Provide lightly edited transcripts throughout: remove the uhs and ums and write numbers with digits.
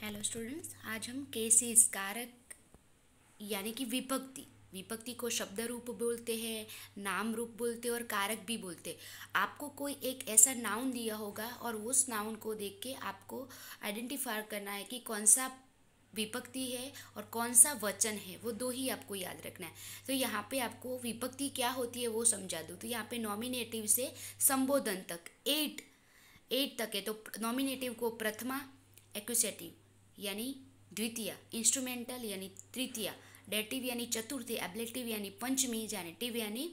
Hello students, आज हम cases कारक यानी कि विभक्ति विभक्ति को शब्द रूप बोलते हैं, नाम रूप बोलते हैं और कारक भी बोलते हैं। आपको कोई एक ऐसा नाउन दिया होगा और उस नाउन को देख के आपको आइडेंटिफाई करना है कि कौन सा विभक्ति है और कौन सा वचन है। वो दो ही आपको याद रखना है। तो यहाँ पे आपको विभक्ति क्या होती है वो समझा दूँ। तो यहाँ पे नॉमिनेटिव से संबोधन तक एट तक है। तो नॉमिनेटिव को प्रथमा एक्विसेटिव यानी द्वितीय, इंस्ट्रूमेंटल यानी तृतीया, डेटिव यानी चतुर्थी, एब्लेटिव यानी पंचमी, जेनेटिव यानी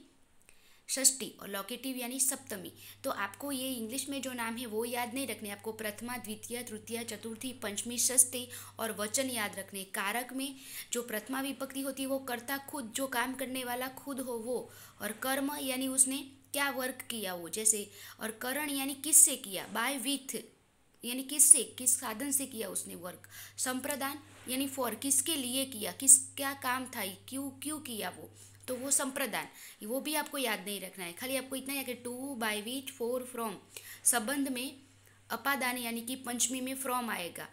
षष्ठी और लोकेटिव यानी सप्तमी। तो आपको ये इंग्लिश में जो नाम है वो याद नहीं रखने, आपको प्रथमा, द्वितीय, तृतीय, चतुर्थी, पंचमी, षष्ठी और वचन याद रखने। कारक में जो प्रथमा विभक्ति होती है वो कर्ता खुद, जो काम करने वाला खुद हो वो, और कर्म यानी उसने क्या वर्क किया वो, जैसे, और करण यानी किससे किया, बाय विथ यानी किससे, किस साधन से किया उसने वर्क। संप्रदान यानी फॉर, किसके लिए किया, किस क्या काम था, क्यों क्यों किया वो, तो वो संप्रदान। वो भी आपको याद नहीं रखना है, खाली आपको इतना है कि to, by which, for, from. संबंध में अपादान यानी कि पंचमी में फ्रॉम आएगा,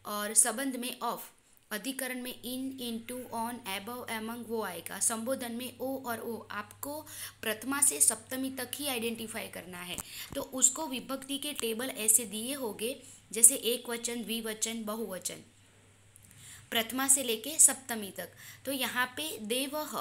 और संबंध में ऑफ, अधिकरण में इन, इनटू, ऑन, एबव, एमंग वो आएगा। संबोधन में ओ और ओ। आपको प्रथमा से सप्तमी तक ही आइडेंटिफाई करना है। तो उसको विभक्ति के टेबल ऐसे दिए होंगे जैसे एक वचन, द्विवचन, बहुवचन, प्रथमा से लेके सप्तमी तक। तो यहाँ पे देवः,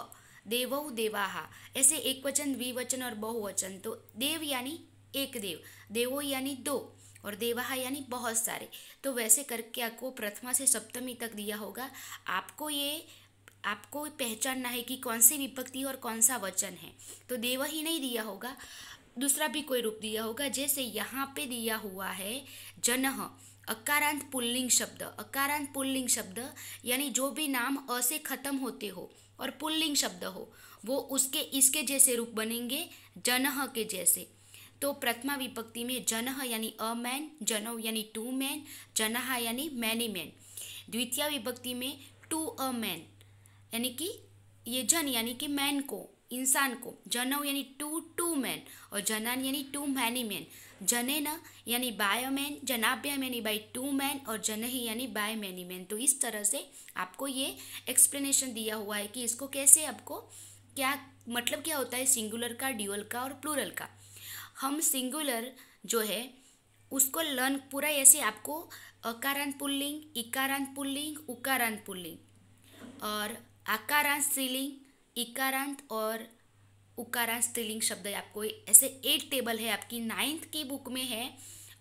देवौ, देवाहा, ऐसे एक वचन, द्विवचन और बहुवचन। तो देव यानी एक देव, देवो यानी दो, और देवाहा यानी बहुत सारे। तो वैसे करके आपको प्रथमा से सप्तमी तक दिया होगा। आपको पहचानना है कि कौन सी विभक्ति और कौन सा वचन है। तो देव ही नहीं दिया होगा, दूसरा भी कोई रूप दिया होगा। जैसे यहाँ पे दिया हुआ है जनः, अकारांत पुल्लिंग शब्द। अकारांत पुल्लिंग शब्द यानी जो भी नाम अ से खत्म होते हो और पुल्लिंग शब्द हो वो उसके इसके जैसे रूप बनेंगे, जनः के जैसे। तो प्रथमा विभक्ति में जनः यानी अ मैन, जनौ यानी टू मैन, जनः यानी मैनी मैन। द्वितीय विभक्ति में टू अ मैन यानी कि ये जन यानी कि मैन को, इंसान को, जनौ यानी टू मैन, और जनान यानी टू मैनी मैन। जनेन यानी बाय अ मैन, जनाभ्याम यानी बाय टू मैन, और जनहि यानी बाय मैनी मैन। तो इस तरह से आपको ये एक्सप्लेनेशन दिया हुआ है कि इसको कैसे, आपको क्या मतलब क्या होता है सिंगुलर का, ड्यूअल का और प्लूरल का। हम सिंगुलर जो है उसको लर्न पूरा ऐसे आपको अकारांत पुल्लिंग, इकारांत पुल्लिंग, उकारांत पुल्लिंग और आकारांत स्त्रीलिंग, इकारांत और उकारांत स्त्रीलिंग शब्द आपको ऐसे 8 टेबल है, आपकी 9th की बुक में है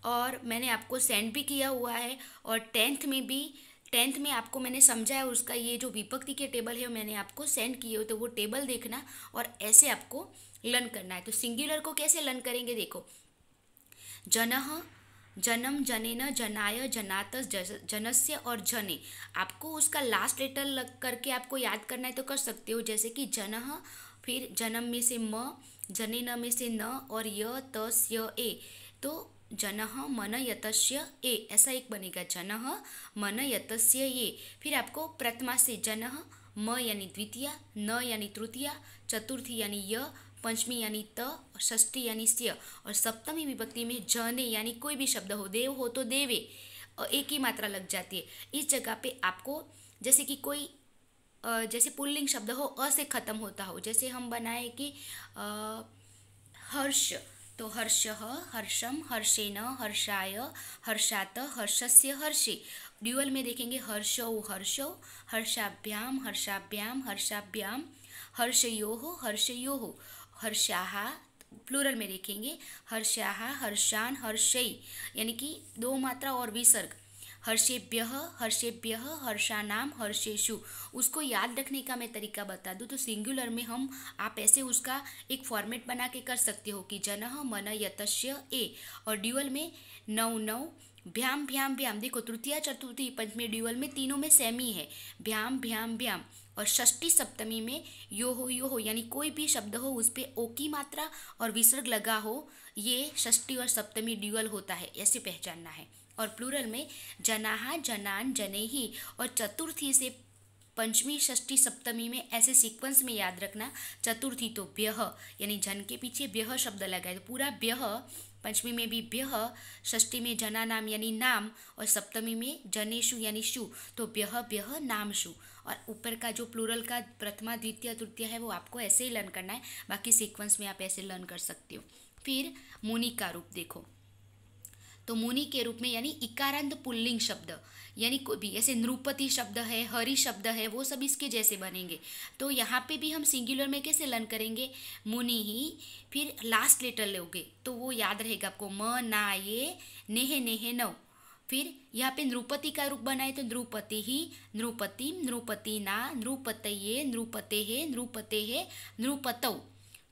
और मैंने आपको सेंड भी किया हुआ है। और 10th में आपको मैंने समझाया, उसका ये जो विभक्ति के टेबल है मैंने आपको सेंड किए हो, तो वो टेबल देखना और ऐसे आपको लर्न करना है। तो सिंगुलर को कैसे लर्न करेंगे, देखो, जनः, जनम, जनेन, जनाय, जनात, जनस्य और जने। आपको उसका लास्ट लेटर लग करके आपको याद करना है तो कर सकते हो, जैसे कि जनः, फिर जन्म में से म, जनेन में से न, और य, तस, य, ए। तो जनः मन यतस्य ए, ऐसा एक बनेगा, जनः मन यतस्य ये। फिर आपको प्रथमा से जनः, म यानी द्वितीया, न यानी तृतीया, चतुर्थी यानी य, पंचमी यानी त, और षष्ठी यानी स्य, और सप्तमी विभक्ति में जने यानी कोई भी शब्द हो, देव हो तो देवे, एक ही मात्रा लग जाती है। इस जगह पे आपको जैसे कि कोई जैसे पुल्लिंग शब्द हो अ से खत्म होता हो, जैसे हम बनाए कि हर्ष, तो हर्षः, हर्षम, हर्षेण, हर्षाय, हर्षात, हर्षस्य, हर्षे। ड्यूअल में देखेंगे हर्षौ, हर्षौ, हर्षाभ्याम, हर्षाभ्याम, हर्षाभ्याम, हर्षयोः, हर्षयोः, हर्षाः। प्लूरल में देखेंगे हर्षाः, हर्षान, हर्षै, यानी कि दो मात्रा और विसर्ग। हर्षेभ्यः, हर्षेभ्यः, हर्षानाम, हर्षेषु। उसको याद रखने का मैं तरीका बता दूँ तो सिंगुलर में हम आप ऐसे उसका एक फॉर्मेट बना के कर सकते हो कि जनः मन यतस्य ए, और ड्यूअल में नौ नौ, भ्याम भ्याम भ्याम। देखो तृतीया, चतुर्थी, पंचमी ड्यूअल में तीनों में सेम ही है, भ्याम भ्याम भ्याम। और षष्ठी सप्तमी में यो हो यानी कोई भी शब्द हो उस पर ओ की मात्रा और विसर्ग लगा हो, ये षष्ठी और सप्तमी ड्यूअल होता है, ऐसे पहचानना है। और प्लूरल में जनाहा, जनान, जनेही, और चतुर्थी से पंचमी, षष्ठी, सप्तमी में ऐसे सीक्वेंस में याद रखना। चतुर्थी तो ब्यह यानी जन के पीछे ब्यह शब्द लगा है, तो पूरा ब्यह पंचमी में भी ब्यह, षष्ठी में जना नाम यानी नाम, और सप्तमी में जनेशु यानी शु, तो ब्यह ब्यह नामशु। और ऊपर का जो प्लूरल का प्रथमा द्वितीय तृतीय है वो आपको ऐसे ही लर्न करना है, बाकी सीक्वेंस में आप ऐसे लर्न कर सकते हो। फिर मुनि का रूप देखो, तो मुनि के रूप में यानी इकारांत पुल्लिंग शब्द, यानी कोई भी ऐसे नृपति शब्द है, हरि शब्द है, वो सब इसके जैसे बनेंगे। तो यहाँ पे भी हम सिंगुलर में कैसे लर्न करेंगे, मुनि ही, फिर लास्ट लेटर लोगे तो वो याद रहेगा आपको, म ना ये नेह नेह नव। फिर यहाँ पे नृपति का रूप बनाए तो नृपति ही, नृपति, नृपति ना, नृपतये, नृपते है, नृपते है, नृपतौ।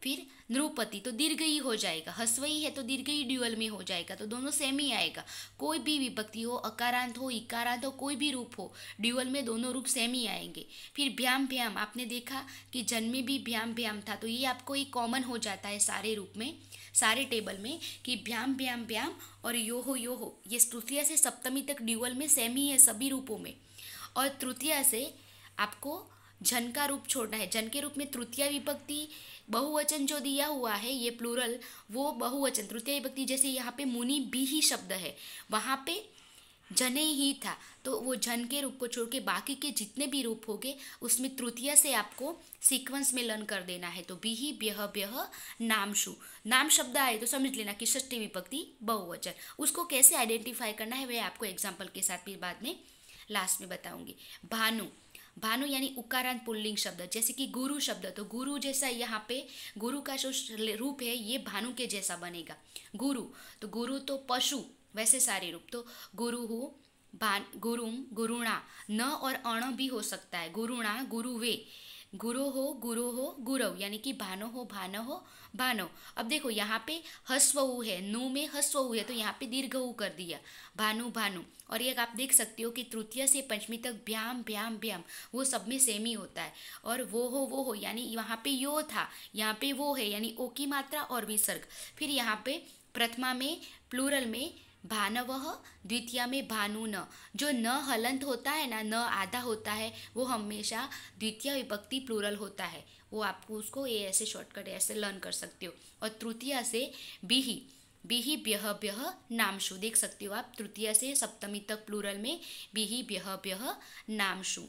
फिर नृपति तो दीर्घ ही हो जाएगा, हस्वई है तो दीर्घ ही ड्यूअल में हो जाएगा, तो दोनों सेम ही आएगा। कोई भी विभक्ति हो, अकारांत हो, इकारांत हो, कोई भी रूप हो, ड्यूअल में दोनों रूप सेम ही आएंगे। फिर भ्याम भ्याम, आपने देखा कि जन्म में भी भ्याम भ्याम था, तो ये आपको एक कॉमन हो जाता है सारे रूप में, सारे टेबल में, कि भ्याम भ्याम भ्याम और यो हो, ये तृतीया से सप्तमी तक ड्यूअल में सेम ही है सभी रूपों में। और तृतीया से आपको जन का रूप छोड़ना है। जन के रूप में तृतीया विभक्ति बहुवचन जो दिया हुआ है, ये प्लूरल, वो बहुवचन तृतीया विभक्ति, जैसे यहाँ पे मुनि भी ही शब्द है, वहाँ पे जने ही था, तो वो जन के रूप को छोड़ के बाकी के जितने भी रूप होंगे उसमें तृतीया से आपको सीक्वेंस में लर्न कर देना है। तो बिही ब्यह ब्यह नामशु, नाम शब्द आए तो समझ लेना कि षष्ठी विभक्ति बहुवचन। उसको कैसे आइडेंटिफाई करना है वह आपको एग्जाम्पल के साथ फिर बाद में लास्ट में बताऊंगी। भानु, भानु यानी उकारांत पुल्लिंग शब्द, जैसे कि गुरु शब्द, तो गुरु जैसा यहाँ पे गुरु का जो रूप है ये भानु के जैसा बनेगा। गुरु, तो गुरु तो पशु, वैसे सारे रूप, तो गुरु हो, गुरुम, गुरुणा, न और अण भी हो सकता है, गुरुणा, गुरुवे, गुरु हो, गुरव, यानी कि भानो हो, भानो हो, भानो। अब देखो यहाँ पे हस्वऊ है, नु में हस्वऊ है, तो यहाँ पे दीर्घ ऊ कर दिया, भानु भानु। और ये आप देख सकते हो कि तृतीय से पंचमी तक भ्याम भ्याम भ्याम, वो सब में सेम ही होता है। और वो हो, यानी यहाँ पे यो था, यहाँ पे वो है, यानी ओ की मात्रा और विसर्ग। फिर यहाँ पे प्रथमा में प्लूरल में भानवः, द्वितीया में भानु न, जो न हलंत होता है ना, न आधा होता है, वो हमेशा द्वितीय विभक्ति प्लूरल होता है, वो आपको उसको ये ऐसे शॉर्टकट ऐसे लर्न कर सकते हो। और तृतीया से बिही, बिही ब्यह ब्यह नामशु, देख सकते हो आप, तृतीया से सप्तमी तक प्लूरल में बिही ब्यह ब्यह नामशु,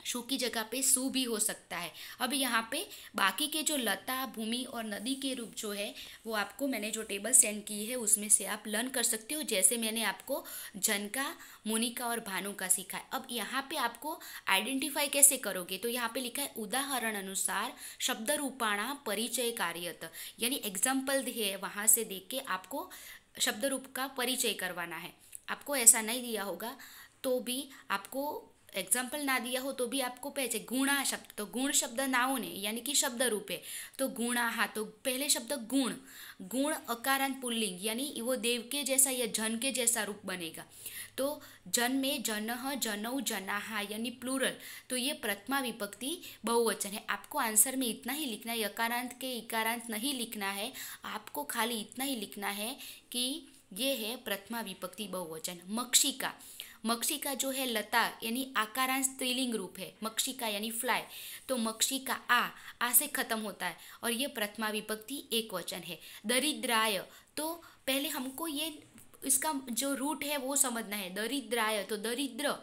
शु की जगह पे सु भी हो सकता है। अब यहाँ पे बाकी के जो लता, भूमि और नदी के रूप जो है वो आपको मैंने जो टेबल सेंड की है उसमें से आप लर्न कर सकते हो, जैसे मैंने आपको जन का, मुनि का और भानु का सीखा है। अब यहाँ पे आपको आइडेंटिफाई कैसे करोगे, तो यहाँ पे लिखा है उदाहरण अनुसार शब्द रूपाणा परिचय कार्यत, यानी एग्जाम्पल है वहाँ से देख के आपको शब्द रूप का परिचय करवाना है। आपको ऐसा नहीं दिया होगा तो भी, आपको एग्जाम्पल ना दिया हो तो भी आपको पहचे गुणा शब्द, तो गुण शब्द नाउन है यानी कि शब्द रूप है, तो गुणा, हाँ, तो पहले शब्द गुण, गुण अकारांत पुल्लिंग, यानी वो देव के जैसा या जन के जैसा रूप बनेगा। तो जन में जनः, जनौ, जनाहा यानी प्लूरल, तो ये प्रथमा विभक्ति बहुवचन है। आपको आंसर में इतना ही लिखना है, यकारांत के इकारांत नहीं लिखना है, आपको खाली इतना ही लिखना है कि ये है प्रथमा विभक्ति बहुवचन। मक्षिका, मक्षिका जो है लता यानी आकारांत स्त्रीलिंग रूप है, मक्षिका यानी फ्लाई, तो मक्षिका आ से खत्म होता है और ये प्रथमा विभक्ति एक वचन है। दरिद्राय, तो पहले हमको ये इसका जो रूट है वो समझना है। दरिद्राय, तो दरिद्र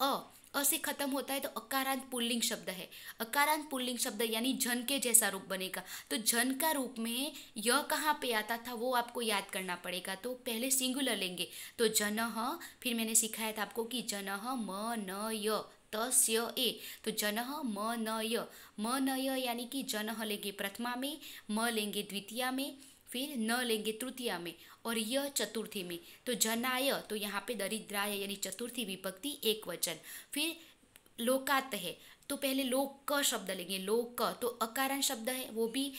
अ से खत्म होता है, तो अकारांत पुल्लिंग शब्द है। अकारांत पुल्लिंग शब्द यानी जन के जैसा रूप बनेगा, तो जन का रूप में य कहाँ पे आता था वो आपको याद करना पड़ेगा। तो पहले सिंगुलर लेंगे, तो जनः, फिर मैंने सिखाया था आपको कि जनः म न य तस्य ए, तो जनः म न य, म न य यानी कि जनः लेंगे प्रथमा में, म लेंगे द्वितीया में, फिर न लेंगे तृतीया में और यह चतुर्थी में। तो जनाय, तो यहाँ पे दरिद्राय यानी चतुर्थी विभक्ति एक वचन। फिर लोकात है, तो पहले लोक क शब्द लेंगे, लोक, तो अकारण शब्द है, वो भी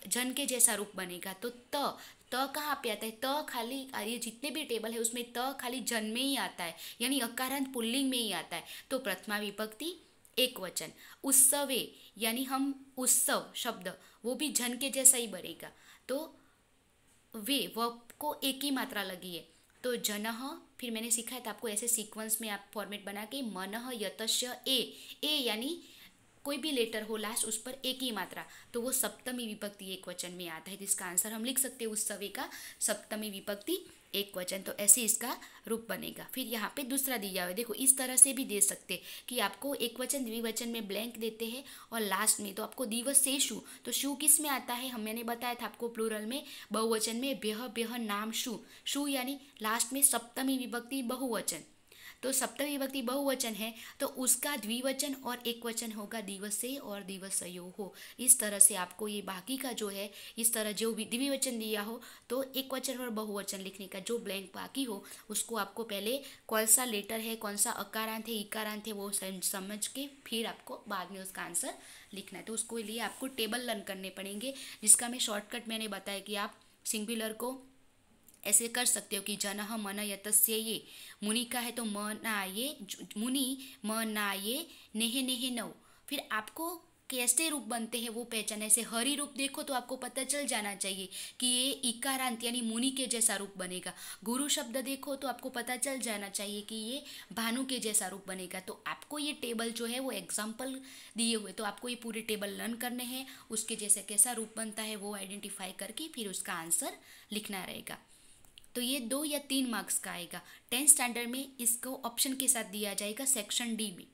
जन के जैसा रूप बनेगा। तो त कहाँ पे आता है, त खाली, ये जितने भी टेबल है उसमें त खाली जन में ही आता है, यानी अकारांत पुल्लिंग में ही आता है, तो प्रथमा विभक्ति एक वचन। उत्सवे यानी हम उत्सव शब्द, वो भी जन के जैसा ही बनेगा, तो वे वर्ब को एक ही मात्रा लगी है, तो जनः, फिर मैंने सिखाया था आपको ऐसे सीक्वेंस में आप फॉर्मेट बना के मनः यतस्य ए यानी कोई भी लेटर हो लास्ट उस पर एक ही मात्रा, तो वो सप्तमी विभक्ति एक वचन में आता है। तो इसका आंसर हम लिख सकते हैं उत्सवे का सप्तमी विभक्ति एक वचन। तो ऐसे इसका रूप बनेगा। फिर यहाँ पे दूसरा दिया हुआ है, देखो इस तरह से भी दे सकते कि आपको एक वचन द्विवचन में ब्लैंक देते हैं और लास्ट में तो आपको दिवस से शु, तो शु किस में आता है, मैंने बताया था आपको प्लूरल में बहुवचन में ब्यह ब्यह नाम शु, शु यानी लास्ट में सप्तमी विभक्ति बहुवचन। तो सप्तमी विभक्ति बहुवचन है तो उसका द्विवचन और एक वचन होगा दिवसे और दिवसयो हो। इस तरह से आपको ये बाकी का जो है इस तरह जो भी द्विवचन दिया हो तो एक वचन और बहुवचन लिखने का जो ब्लैंक बाकी हो उसको आपको पहले कौन सा लेटर है, कौन सा अकारांत है, इकारांत है वो समझ के फिर आपको बाद में उसका आंसर लिखना है। तो उसको लिए आपको टेबल लर्न करने पड़ेंगे, जिसका मैं शॉर्टकट मैंने बताया कि आप सिंगुलर को ऐसे कर सकते हो कि जनः मन यतस्य ये, मुनि का है तो मनाये मुनि मनाये नेह नेह नौ। फिर आपको कैसे रूप बनते हैं वो पहचान, ऐसे हरि रूप देखो तो आपको पता चल जाना चाहिए कि ये इकारांत यानी मुनि के जैसा रूप बनेगा। गुरु शब्द देखो तो आपको पता चल जाना चाहिए कि ये भानु के जैसा रूप बनेगा। तो आपको ये टेबल जो है वो एग्जाम्पल दिए हुए, तो आपको ये पूरे टेबल लर्न करने हैं, उसके जैसे कैसा रूप बनता है वो आइडेंटिफाई करके फिर उसका आंसर लिखना रहेगा। तो ये 2 या 3 मार्क्स का आएगा। 10th स्टैंडर्ड में इसको ऑप्शन के साथ दिया जाएगा सेक्शन डी में।